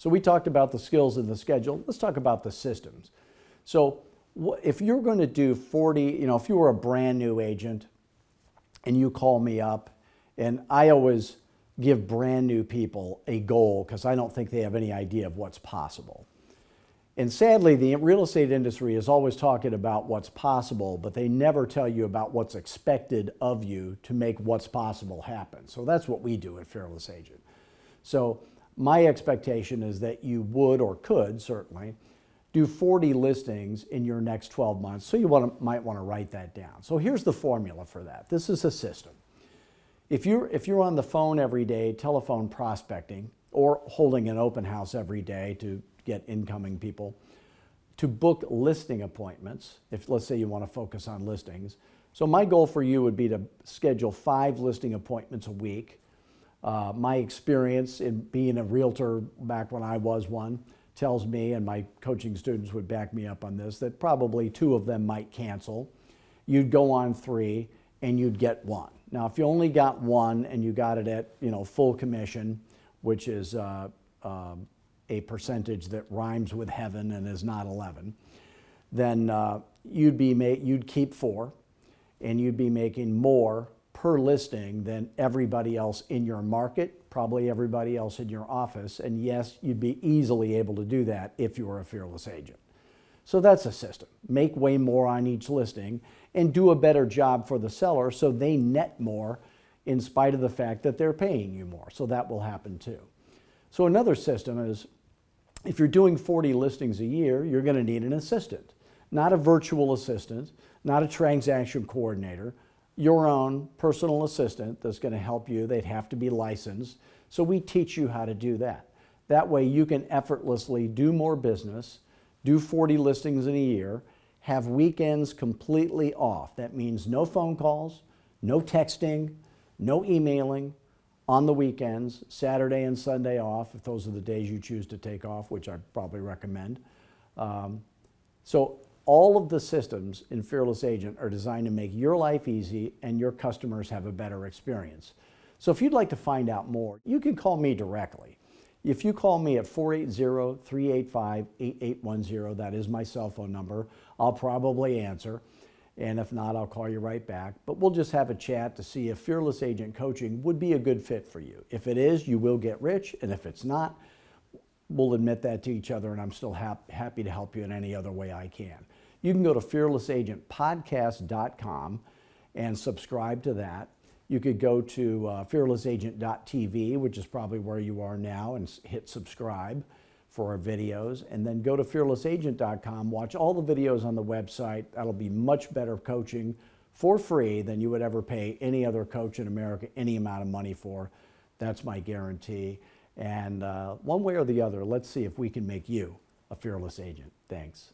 So we talked about the skills and the schedule. Let's talk about the systems. So if you're going to do 40, if you were a brand new agent and you call me up, and I always give brand new people a goal because I don't think they have any idea of what's possible. And sadly, the real estate industry is always talking about what's possible, but they never tell you about what's expected of you to make what's possible happen. So that's what we do at Fearless Agent. So my expectation is that you would or could certainly do 40 listings in your next 12 months. So you might want to write that down. So here's the formula for that. This is a system. If you're on the phone every day, telephone prospecting, or holding an open house every day to get incoming people, to book listing appointments, if let's say you want to focus on listings. So my goal for you would be to schedule 5 listing appointments a week. My experience in being a realtor back when I was one tells me, and my coaching students would back me up on this, that probably 2 of them might cancel. You'd go on 3 and you'd get 1. Now, if you only got 1 and you got it at full commission, which is a percentage that rhymes with heaven and is not 11, then you'd keep 4, and you'd be making more per listing than everybody else in your market, probably everybody else in your office, and yes, you'd be easily able to do that if you were a Fearless Agent. So that's a system. Make way more on each listing and do a better job for the seller so they net more in spite of the fact that they're paying you more. So that will happen too. So another system is, if you're doing 40 listings a year, you're going to need an assistant. Not a virtual assistant, not a transaction coordinator, your own personal assistant that's going to help you. They'd have to be licensed. So we teach you how to do that. That way you can effortlessly do more business, do 40 listings in a year, have weekends completely off. That means no phone calls, no texting, no emailing, on the weekends, Saturday and Sunday off, if those are the days you choose to take off, which I probably recommend. So all of the systems in Fearless Agent are designed to make your life easy and your customers have a better experience. So if you'd like to find out more, you can call me directly. If you call me at 480-385-8810, that is my cell phone number, I'll probably answer. And if not, I'll call you right back. But we'll just have a chat to see if Fearless Agent coaching would be a good fit for you. If it is, you will get rich. And if it's not, we'll admit that to each other, and I'm still happy to help you in any other way I can. You can go to fearlessagentpodcast.com and subscribe to that. You could go to fearlessagent.tv, which is probably where you are now, and hit subscribe for our videos, and then go to fearlessagent.com, watch all the videos on the website. That'll be much better coaching for free than you would ever pay any other coach in America any amount of money for. That's my guarantee. And one way or the other, let's see if we can make you a Fearless Agent. Thanks.